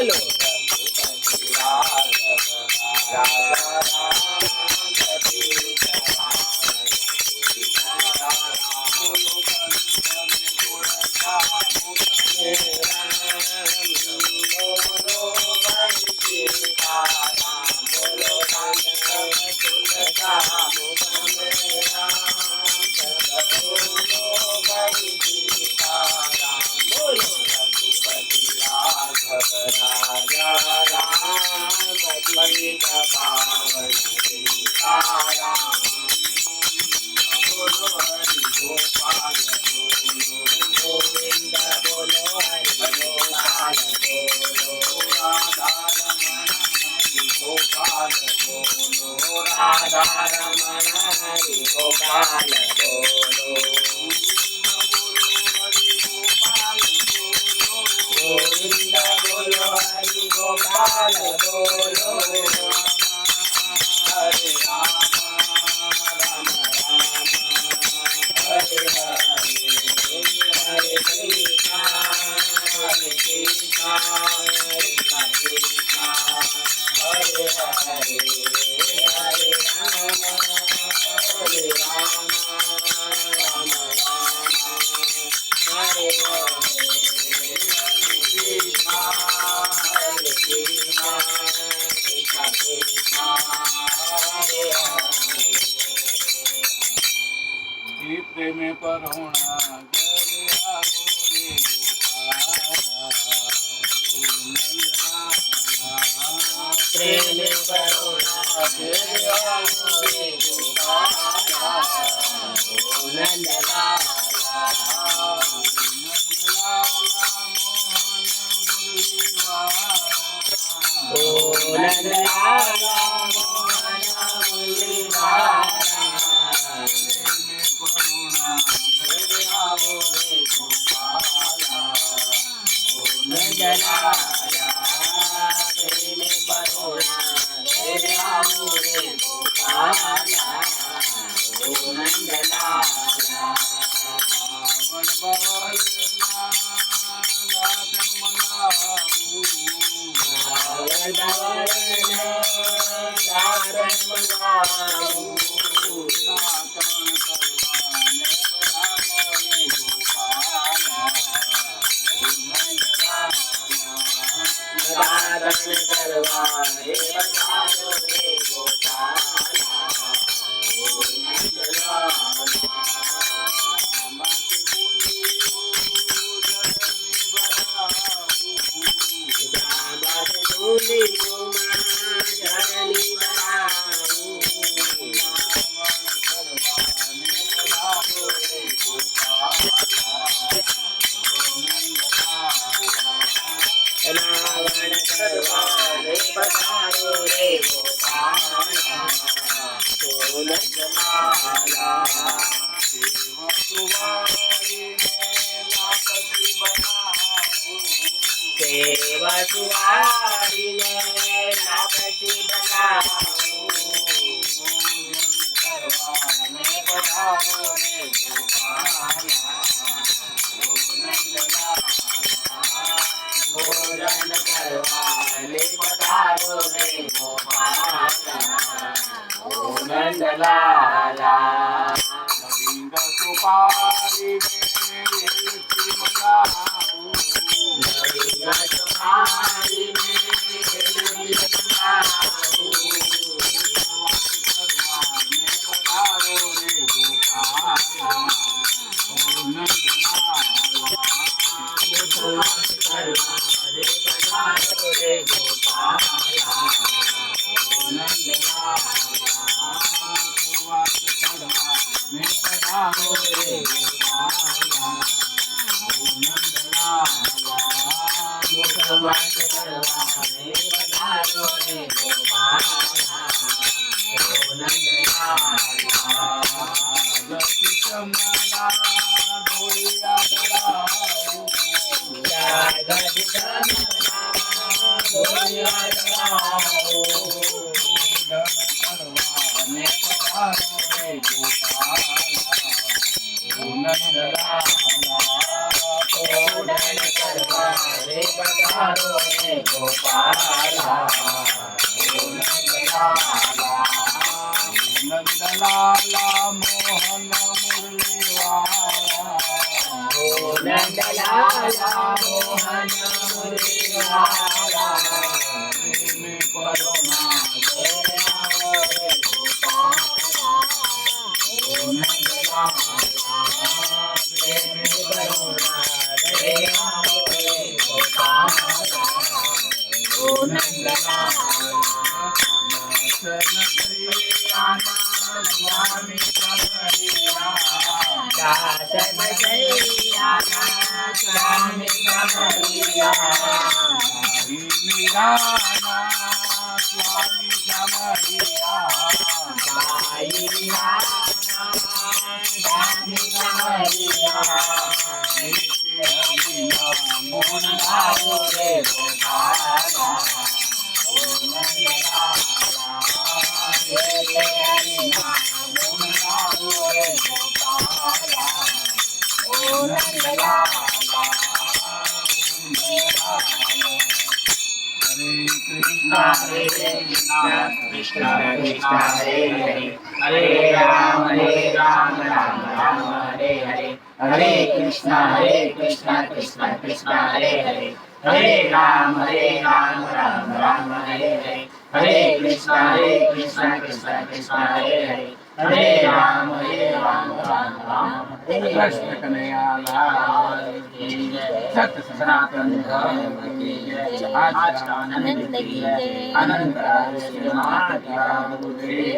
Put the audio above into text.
बोलो रघुपति राघव राजा राम पतित पावन सीताराम बोलो कंचन तुलसामुख में राम बोलो भाई सीताराम बोलो कंचन तुलसामुख में राम बोलो भाई सीताराम बोलो रघुपति राघव राजा राम पतित पावन सीताराम बोलो हरि गोपाल बोलो गोविंद बोलो हरि गोपाल बोलो राधा रमण हरि गोपाल बोलो राधा रमण हरि गोपाल बोलो गोविंद बोलो हरि गोपाल बोलो हरे राम राम राम हरे हरे हरे कृष्णा हरे कृष्णा कृष्णा कृष्णा हरे हरे हरे राम हरे राम राम राम हरे हरे कृष्णा हरे कृष्णा कृष्णा कृष्णा हरे हरे प्रेम परोणा जरे आओ रे प्रेम परोणा जरे आओ रे गोपाला ओ नंदलाला ओ नंदलाला मोहन मुरलीवाला करुणा जरे आओ रे गोपाला ओ नंदलाला प्रेम परोणा जरे आओ रे गोपाला ओ नंदलाला बावड़ बावड़ गात मंगाऊ बावड़ बावड़ गात मंगाऊ सातन करवाने पधारो रे गोपाला ओ नंदलाला सातन करवाने पधारो रे गोपाला ओ नंदलाला रावण करवाने पधारो रे गोपाला ओ नंदलाला सेवा सुवारी ने रापसी बनाओ करवाने पधारो रे गोपाला ओ नंदलाला भोजन करवाने पधारो रे गोपाला ओ नंदलाला नवीन सुपारी में मंगाओ नवीन सुपारी में मंगाओ करवाने पधारो रे गोपाला ओ नंदलाला करवाने पधारो रे गोपाला ओ नंदलाला करवाने पधारो रे गोपाला ગોપાલા નંદલાલા મોહન મુરલીવાલા નંદલાલા મોહન મુરલીવાલા પ્રેમે કરુણા સ્વામી મીરાના સ્વામી મોહન આવો રે Gopala Hare Krishna, Krishna Krishna, Hare Hare, Hare Ram, Ram Ram, Hare Hare, Hare Krishna, Krishna Krishna, Hare Hare, Hare Ram, Ram Ram, Hare Hare, Hare Krishna, Krishna Krishna, Hare Hare, Hare Ram, Ram Hare Krishna Kanhaiya Lal ki jai, Sat Sanatan Dharma ki jai, Aaj ka Anand ki jai, Anand Raj Mata Ki